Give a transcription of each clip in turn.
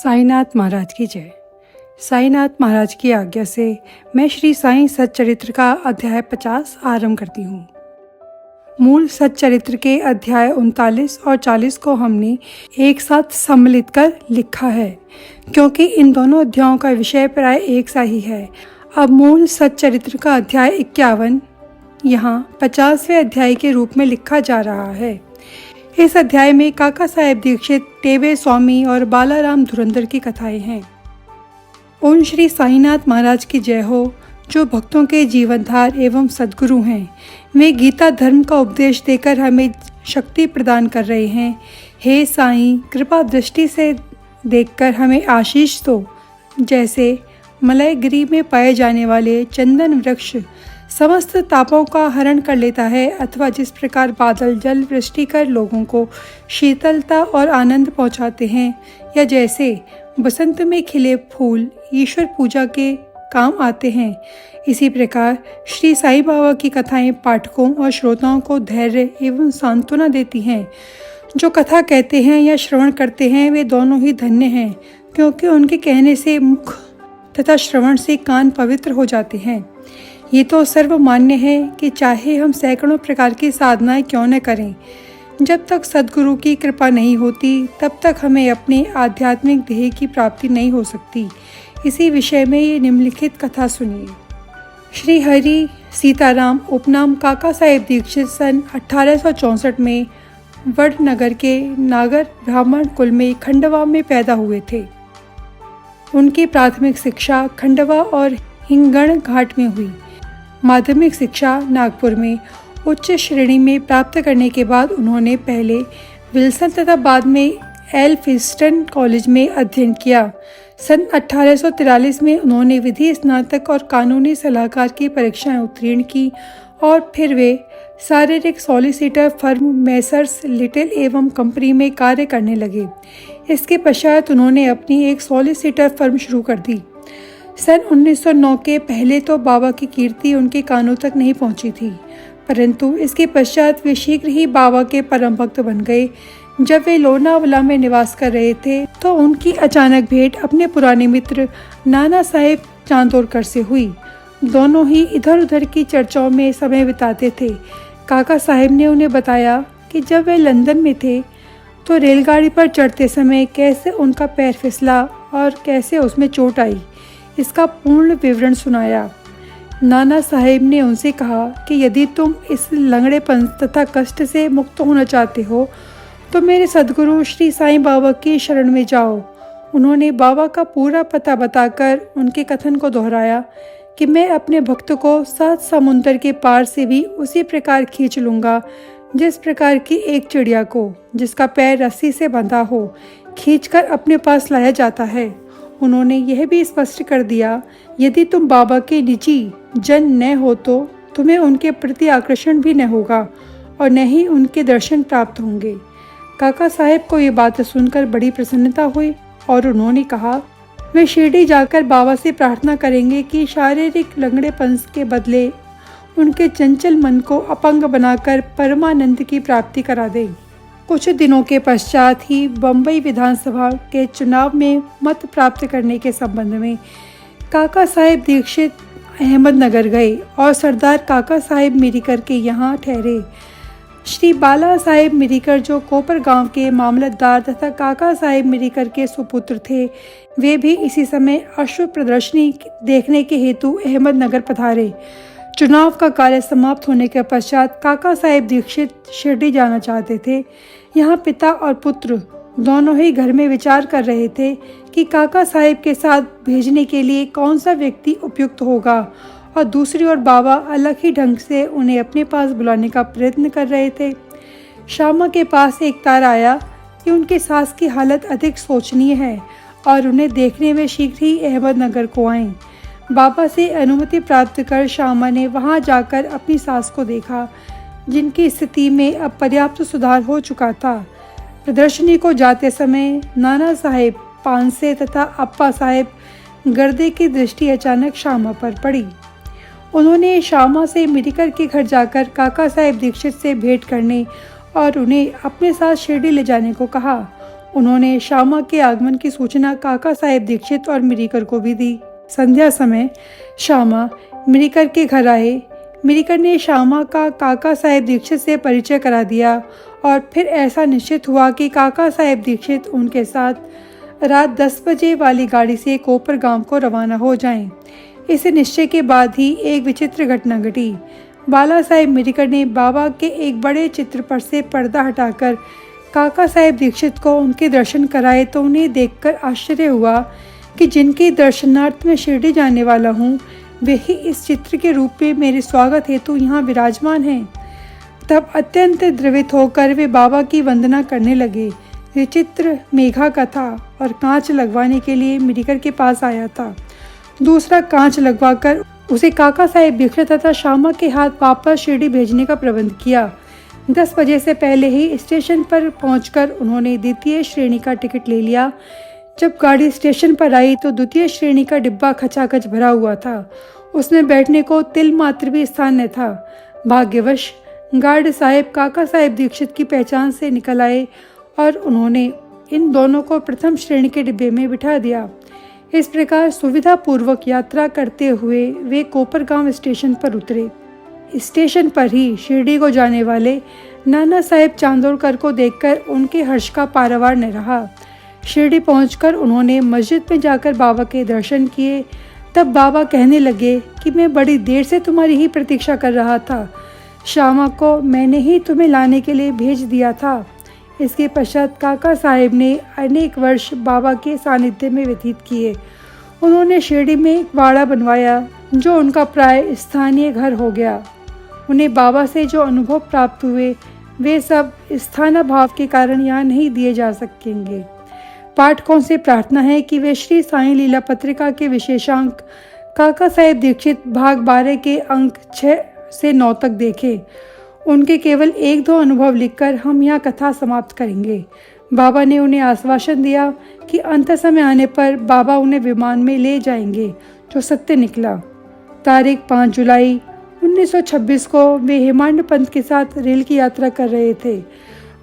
साईनाथ महाराज की जय। साईनाथ महाराज की आज्ञा से मैं श्री साईं सच्चरित्र का अध्याय 50 आरंभ करती हूँ। मूल सच्चरित्र के अध्याय 39 और 40 को हमने एक साथ सम्मिलित कर लिखा है, क्योंकि इन दोनों अध्यायों का विषय प्राय एक सा ही है। अब मूल सच्चरित्र का अध्याय 51 यहाँ 50वें अध्याय के रूप में लिखा जा रहा है। इस अध्याय में काका साहेब दीक्षित, टेबे स्वामी और बालाराम धुरंधर की कथाएं हैं। ओम श्री साईनाथ महाराज की जय हो, जो भक्तों के जीवनधार एवं सद्गुरु हैं। वे गीता धर्म का उपदेश देकर हमें शक्ति प्रदान कर रहे हैं। हे साईं, कृपा दृष्टि से देखकर हमें आशीष दो। जैसे मलयगिरी में पाए जाने वाले चंदन वृक्ष समस्त तापों का हरण कर लेता है, अथवा जिस प्रकार बादल जल वृष्टि कर लोगों को शीतलता और आनंद पहुंचाते हैं, या जैसे बसंत में खिले फूल ईश्वर पूजा के काम आते हैं, इसी प्रकार श्री साईं बाबा की कथाएं पाठकों और श्रोताओं को धैर्य एवं सांत्वना देती हैं। जो कथा कहते हैं या श्रवण करते हैं, वे दोनों ही धन्य हैं, क्योंकि उनके कहने से मुख तथा श्रवण से कान पवित्र हो जाते हैं। ये तो सर्वमान्य है कि चाहे हम सैकड़ों प्रकार की साधनाएं क्यों न करें, जब तक सद्गुरु की कृपा नहीं होती तब तक हमें अपने आध्यात्मिक ध्येय की प्राप्ति नहीं हो सकती। इसी विषय में ये निम्नलिखित कथा सुनिए। श्री हरि सीताराम उपनाम काका साहेब दीक्षित सन 1864 में वडनगर के नागर ब्राह्मण कुल में खंडवा में पैदा हुए थे। उनकी प्राथमिक शिक्षा खंडवा और हिंगण घाट में हुई। माध्यमिक शिक्षा नागपुर में उच्च श्रेणी में प्राप्त करने के बाद उन्होंने पहले विल्सन तथा बाद में एल्फिंस्टन कॉलेज में अध्ययन किया। सन 1843 में उन्होंने विधि स्नातक और कानूनी सलाहकार की परीक्षाएं उत्तीर्ण की और फिर वे शारीरिक सॉलिसिटर फर्म मेसर्स लिटिल एवं कंपनी में कार्य करने लगे। इसके पश्चात उन्होंने अपनी एक सॉलिसिटर फर्म शुरू कर दी। सन 1909 के पहले तो बाबा की कीर्ति उनके कानों तक नहीं पहुंची थी, परंतु इसके पश्चात वे शीघ्र ही बाबा के परम भक्त बन गए। जब वे लोनावला में निवास कर रहे थे तो उनकी अचानक भेंट अपने पुराने मित्र नाना साहेब चांदोरकर से हुई। दोनों ही इधर उधर की चर्चाओं में समय बिताते थे। काका साहेब ने उन्हें बताया कि जब वे लंदन में थे तो रेलगाड़ी पर चढ़ते समय कैसे उनका पैर फिसला और कैसे उसमें चोट आई, इसका पूर्ण विवरण सुनाया। नाना साहेब ने उनसे कहा कि यदि तुम इस लंगड़ेपन तथा कष्ट से मुक्त होना चाहते हो तो मेरे सद्गुरु श्री साईं बाबा की शरण में जाओ। उन्होंने बाबा का पूरा पता बताकर उनके कथन को दोहराया कि मैं अपने भक्त को 7 समुंदर के पार से भी उसी प्रकार खींच लूँगा जिस प्रकार की एक चिड़िया को, जिसका पैर रस्सी से बंधा हो, खींचकर अपने पास लाया जाता है। उन्होंने यह भी स्पष्ट कर दिया, यदि तुम बाबा के निजी जन न हो तो तुम्हें उनके प्रति आकर्षण भी न होगा और न ही उनके दर्शन प्राप्त होंगे। काका साहेब को ये बात सुनकर बड़ी प्रसन्नता हुई और उन्होंने कहा वे शिरडी जाकर बाबा से प्रार्थना करेंगे कि शारीरिक लंगड़ेपन के बदले उनके चंचल मन को अपंग बनाकर परमानंद की प्राप्ति करा दें। कुछ दिनों के पश्चात ही बम्बई विधानसभा के चुनाव में मत प्राप्त करने के संबंध में काका साहेब दीक्षित अहमदनगर गए और सरदार काका साहेब मिरीकर के यहाँ ठहरे। श्री बाला साहेब मिरीकर, जो कोपर गांव के मामलतदार तथा काका साहेब मिरीकर के सुपुत्र थे, वे भी इसी समय अश्व प्रदर्शनी देखने के हेतु अहमदनगर पधारे। चुनाव का कार्य समाप्त होने के पश्चात काका साहेब दीक्षित शिरडी जाना चाहते थे। यहाँ पिता और पुत्र दोनों ही घर में विचार कर रहे थे कि काका साहेब के साथ भेजने के लिए कौन सा व्यक्ति उपयुक्त होगा, और दूसरी ओर बाबा अलग ही ढंग से उन्हें अपने पास बुलाने का प्रयत्न कर रहे थे। श्यामा के पास एक तार आया कि उनकी सास की हालत अधिक शोचनीय है और उन्हें देखने में शीघ्र ही अहमदनगर को आएं। बाबा से अनुमति प्राप्त कर श्यामा ने वहां जाकर अपनी सास को देखा, जिनकी स्थिति में अब पर्याप्त सुधार हो चुका था। प्रदर्शनी को जाते समय नाना साहेब पानसे तथा अप्पा साहेब गर्दे की दृष्टि अचानक श्यामा पर पड़ी। उन्होंने श्यामा से मिरीकर के घर जाकर काका साहेब दीक्षित से भेंट करने और उन्हें अपने साथ शिरडी ले जाने को कहा। उन्होंने श्यामा के आगमन की सूचना काका साहेब दीक्षित और मिरीकर को भी दी। संध्या समय श्यामा मिरीकर के घर आए। मिरीकर ने श्यामा का काका साहेब दीक्षित से परिचय करा दिया और फिर ऐसा निश्चित हुआ कि काका साहेब दीक्षित उनके साथ रात 10 बजे वाली गाड़ी से कोपर गांव को रवाना हो जाएं। इस निश्चय के बाद ही एक विचित्र घटना घटी। बाला साहेब मिरीकर ने बाबा के एक बड़े चित्र पर से पर्दा हटाकर काका साहेब दीक्षित को उनके दर्शन कराए तो उन्हें देखकर आश्चर्य हुआ कि जिनके दर्शनार्थ में शिरडी जाने वाला हूँ वे ही इस चित्र के रूप में मेरे स्वागत हेतु यहाँ विराजमान हैं। तब अत्यंत द्रवित होकर वे बाबा की वंदना करने लगे। ये चित्र मेघा का था और कांच लगवाने के लिए मिरीकर के पास आया था। दूसरा कांच लगवाकर उसे काका साहेब दीक्षित तथा श्यामा के हाथ वापस शिरडी भेजने का प्रबंध किया। 10 बजे से पहले ही स्टेशन पर पहुंचकर उन्होंने द्वितीय श्रेणी का टिकट ले लिया। जब गाड़ी स्टेशन पर आई तो द्वितीय श्रेणी का डिब्बा खचाखच भरा हुआ था। उसमें बैठने को तिल मात्र भी स्थान न था। भाग्यवश गार्ड साहब काका साहेब दीक्षित की पहचान से निकल आए और उन्होंने इन दोनों को प्रथम श्रेणी के डिब्बे में बिठा दिया। इस प्रकार सुविधा पूर्वक यात्रा करते हुए वे कोपरगांव स्टेशन पर उतरे। स्टेशन पर ही शिरडी को जाने वाले नाना साहेब चांदोरकर को देखकर उनके हर्ष का पारावार न रहा। शिरडी पहुंचकर उन्होंने मस्जिद में जाकर बाबा के दर्शन किए। तब बाबा कहने लगे कि मैं बड़ी देर से तुम्हारी ही प्रतीक्षा कर रहा था। श्यामा को मैंने ही तुम्हें लाने के लिए भेज दिया था। इसके पश्चात काका साहेब ने अनेक वर्ष बाबा के सानिध्य में व्यतीत किए। उन्होंने शिरडी में एक वाड़ा बनवाया जो उनका प्राय स्थानीय घर हो गया। उन्हें बाबा से जो अनुभव प्राप्त हुए वे सब स्थानाभाव के कारण यहाँ नहीं दिए जा सकेंगे। पाठकों से प्रार्थना है कि वे श्री साईं लीला पत्रिका के विशेषांक काका साहेब दीक्षित भाग 12 के अंक 6 से 9 तक देखें। उनके केवल 1-2 अनुभव लिखकर हम यहाँ कथा समाप्त करेंगे। बाबा ने उन्हें आश्वासन दिया कि अंत समय आने पर बाबा उन्हें विमान में ले जाएंगे, जो सत्य निकला। तारीख 5 जुलाई 1926 को वे हेमांड पंत के साथ रेल की यात्रा कर रहे थे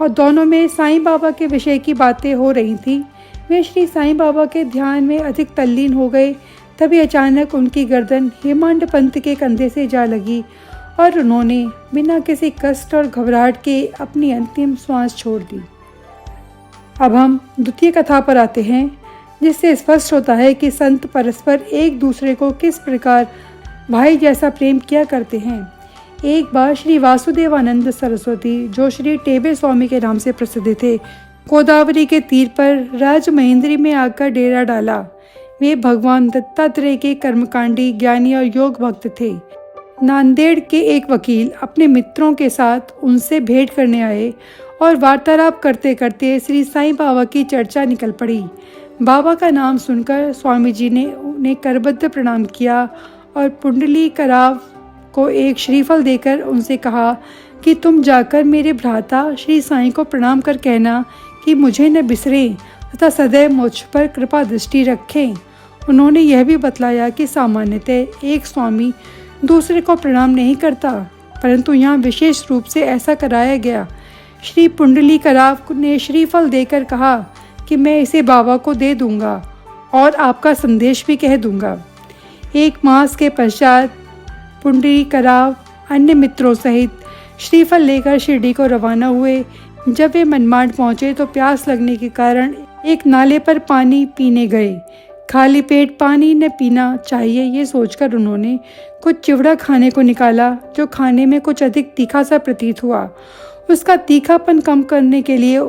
और दोनों में साईं बाबा के विषय की बातें हो रही थीं। वे श्री साईं बाबा के ध्यान में अधिक तल्लीन हो गए। तभी अचानक उनकी गर्दन हेमांड पंत के कंधे से जा लगी और उन्होंने बिना किसी कष्ट और घबराहट के अपनी अंतिम श्वास छोड़ दी। अब हम द्वितीय कथा पर आते हैं, जिससे स्पष्ट होता है कि संत परस्पर एक दूसरे को किस प्रकार भाई जैसा प्रेम किया करते हैं। एक बार श्री वासुदेवानंद सरस्वती, जो श्री टेबे स्वामी के नाम से प्रसिद्ध थे, गोदावरी के तीर पर राजमहेंद्री में आकर डेरा डाला। वे भगवान दत्तात्रेय के कर्मकांडी, ज्ञानी और योग भक्त थे। नांदेड़ के एक वकील अपने मित्रों के साथ उनसे भेंट करने आए और वार्तालाप करते करते श्री साईं बाबा की चर्चा निकल पड़ी। बाबा का नाम सुनकर स्वामी जी ने उन्हें करबद्ध प्रणाम किया और पुंडली कराव को एक श्रीफल देकर उनसे कहा कि तुम जाकर मेरे भ्राता श्री साईं को प्रणाम कर कहना कि मुझे न बिसरें तथा सदैव मुझ पर कृपा दृष्टि रखें। उन्होंने यह भी बतलाया कि सामान्यतः एक स्वामी दूसरे को प्रणाम नहीं करता, परंतु यहाँ विशेष रूप से ऐसा कराया गया। श्री पुंडली कराव ने श्रीफल देकर कहा कि मैं इसे बाबा को दे दूंगा और आपका संदेश भी कह दूंगा। 1 मास के पश्चात पुंडली कराव अन्य मित्रों सहित श्रीफल लेकर शिरडी को रवाना हुए। जब वे मनमाड पहुंचे तो प्यास लगने के कारण एक नाले पर पानी पीने गए। खाली पेट पानी न पीना चाहिए, ये सोचकर उन्होंने कुछ चिवड़ा खाने को निकाला, जो खाने में कुछ अधिक तीखा सा प्रतीत हुआ। उसका तीखापन कम करने के लिए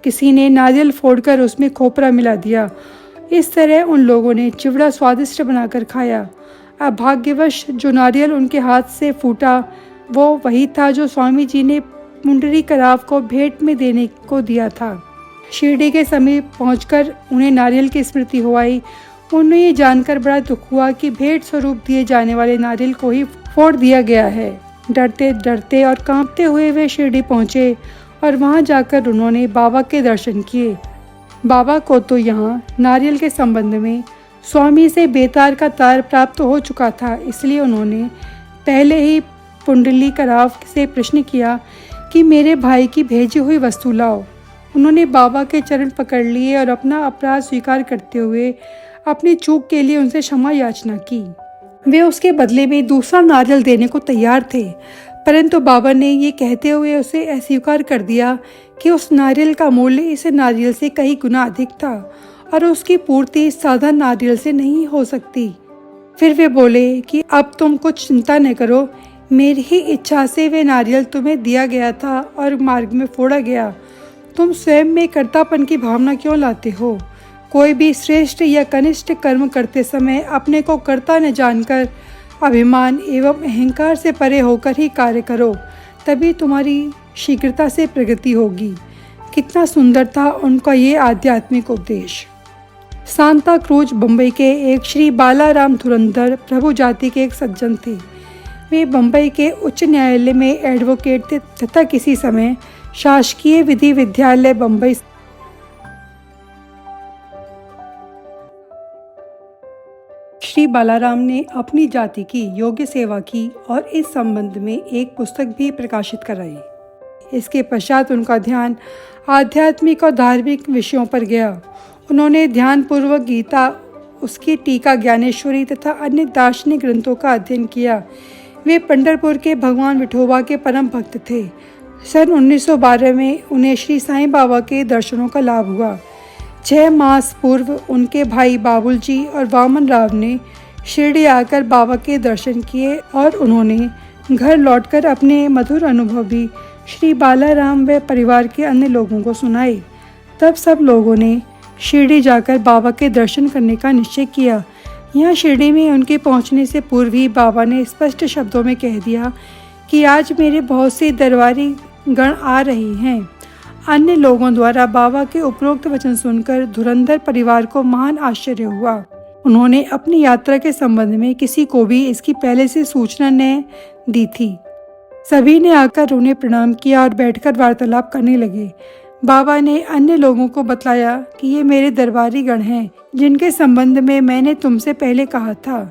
किसी ने नारियल फोड़कर उसमें खोपरा मिला दिया। इस तरह उन लोगों ने चिवड़ा स्वादिष्ट बनाकर खाया। अब भाग्यवश जो नारियल उनके हाथ से फूटा वो वही था जो स्वामी जी ने पुंडरी कराव को भेंट में देने को दिया था। शिरडी के समीप पहुंचकर उन्हें नारियल की स्मृति हो आई। उन्हें ये जानकर बड़ा दुख हुआ कि भेंट स्वरूप दिए जाने वाले नारियल को ही फोड़ दिया गया है। डरते डरते और कांपते हुए वे शिरडी पहुंचे और वहां जाकर उन्होंने बाबा के दर्शन किए। बाबा को तो यहाँ नारियल के संबंध में स्वामी से बेतार का तार प्राप्त हो चुका था, इसलिए उन्होंने पहले ही पुंडली कराव से प्रश्न किया कि मेरे भाई की भेजी हुई वस्तु लाओ। उन्होंने बाबा के चरण पकड़ लिए और अपना अपराध स्वीकार करते हुए अपनी चूक के लिए उनसे क्षमा याचना की। वे उसके बदले में दूसरा नारियल देने को तैयार थे, परंतु बाबा ने ये कहते हुए उसे अस्वीकार कर दिया कि उस नारियल का मूल्य इस नारियल से कई गुना अधिक था और उसकी पूर्ति साधारण नारियल से नहीं हो सकती। फिर वे बोले कि अब तुम कुछ चिंता न करो, मेरी ही इच्छा से वे नारियल तुम्हें दिया गया था और मार्ग में फोड़ा गया। तुम स्वयं में कर्तापन की भावना क्यों लाते हो? कोई भी श्रेष्ठ या कनिष्ठ कर्म करते समय अपने को कर्ता न जानकर अभिमान एवं अहंकार से परे होकर ही कार्य करो, तभी तुम्हारी शीघ्रता से प्रगति होगी। कितना सुंदर था उनका ये आध्यात्मिक उपदेश। सांता क्रूज बम्बई के एक श्री बालाराम धुरंधर प्रभु जाति के एक सज्जन थे। वे बम्बई के उच्च न्यायालय में एडवोकेट थे तथा किसी समय शासकीय विधि विद्यालय बम्बई श्री बालाराम ने अपनी जाति की योग्य सेवा की और इस संबंध में एक पुस्तक भी प्रकाशित कराई। इसके पश्चात उनका ध्यान आध्यात्मिक और धार्मिक विषयों पर गया। उन्होंने ध्यानपूर्वक गीता, उसकी टीका, ज्ञानेश्वरी तथा अन्य दार्शनिक ग्रंथों का अध्ययन किया। वे पंढरपुर के भगवान विठोबा के परम भक्त थे। सन 1912 में उन्हें श्री साईं बाबा के दर्शनों का लाभ हुआ। 6 मास पूर्व उनके भाई बाबुल जी और वामन राव ने शिरडी आकर बाबा के दर्शन किए और उन्होंने घर लौटकर अपने मधुर अनुभव भी श्री बालाराम व परिवार के अन्य लोगों को सुनाए। तब सब लोगों ने शिरडी जाकर बाबा के दर्शन करने का निश्चय किया। यहाँ शिरडी में उनके पहुँचने से पूर्व ही बाबा ने स्पष्ट शब्दों में कह दिया कि आज मेरे बहुत से दरबारी गण आ रहे हैं। अन्य लोगों द्वारा बाबा के उपरोक्त वचन सुनकर धुरंधर परिवार को महान आश्चर्य हुआ। उन्होंने अपनी यात्रा के संबंध में किसी को भी इसकी पहले से सूचना न दी थी। सभी ने आकर उन्हें प्रणाम किया और बैठकर वार्तालाप करने लगे। बाबा ने अन्य लोगों को बतलाया कि ये मेरे दरबारी गण हैं, जिनके संबंध में मैंने तुमसे पहले कहा था।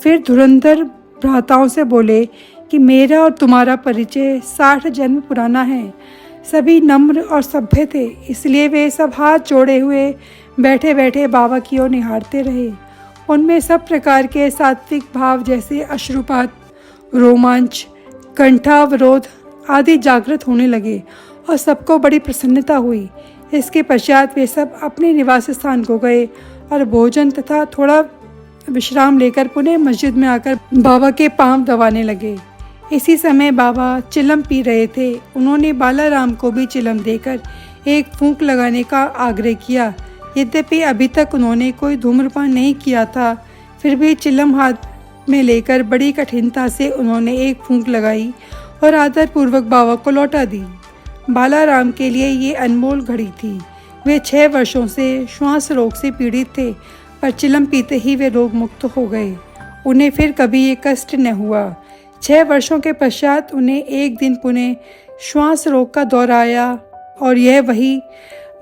फिर धुरंधर भ्राताओं से बोले कि मेरा और तुम्हारा परिचय 60 जन्म पुराना है। सभी नम्र और सभ्य थे, इसलिए वे सब हाथ जोड़े हुए बैठे बैठे बाबा की ओर निहारते रहे। उनमें सब प्रकार के सात्विक भाव जैसे अश्रुपात, रोमांच, कंठावरोध आदि जागृत होने लगे और सबको बड़ी प्रसन्नता हुई। इसके पश्चात वे सब अपने निवास स्थान को गए और भोजन तथा थोड़ा विश्राम लेकर पुनः मस्जिद में आकर बाबा के पांव दबाने लगे। इसी समय बाबा चिलम पी रहे थे। उन्होंने बालाराम को भी चिलम देकर एक फूंक लगाने का आग्रह किया। यद्यपि अभी तक उन्होंने कोई धूम्रपान नहीं किया था, फिर भी चिलम हाथ में लेकर बड़ी कठिनता से उन्होंने एक फूंक लगाई और आदरपूर्वक बाबा को लौटा दी। बालाराम के लिए ये अनमोल घड़ी थी। वे 6 वर्षों से श्वास रोग से पीड़ित थे, पर चिलम पीते ही वे रोग मुक्त हो गए। उन्हें फिर कभी ये कष्ट न हुआ। 6 वर्षों के पश्चात उन्हें एक दिन पुनः श्वास रोग का दौरा आया और यह वही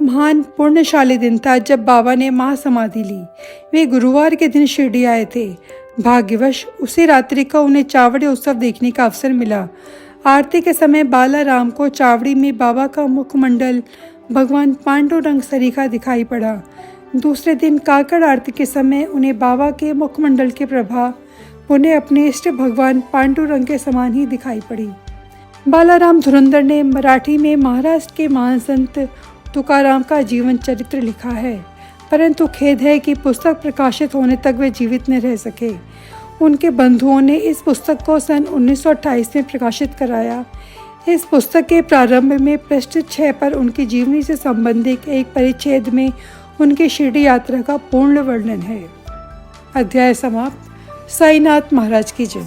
महान पुण्यशाली दिन था जब बाबा ने महासमाधि ली। वे गुरुवार के दिन शिरडी आए थे। भाग्यवश उसी रात्रि को उन्हें चावड़ी उत्सव देखने का अवसर मिला। आरती के समय बालाराम को चावड़ी में बाबा का मुखमंडल भगवान पांडुरंग सरीखा दिखाई पड़ा। दूसरे दिन काकड़ आरती के समय उन्हें बाबा के मुखमंडल की प्रभा पुनः अपने इष्ट भगवान पांडुरंग के समान ही दिखाई पड़ी। बालाराम धुरंधर ने मराठी में महाराष्ट्र के महान संत तुकाराम का जीवन चरित्र लिखा है, परंतु खेद है कि पुस्तक प्रकाशित होने तक वे जीवित न रह सके। उनके बंधुओं ने इस पुस्तक को सन 1928 में प्रकाशित कराया। इस पुस्तक के प्रारंभ में पृष्ठ 6 पर उनकी जीवनी से संबंधित एक परिच्छेद में उनकी शिरडी यात्रा का पूर्ण वर्णन है। अध्याय समाप्त। साईनाथ महाराज की जय।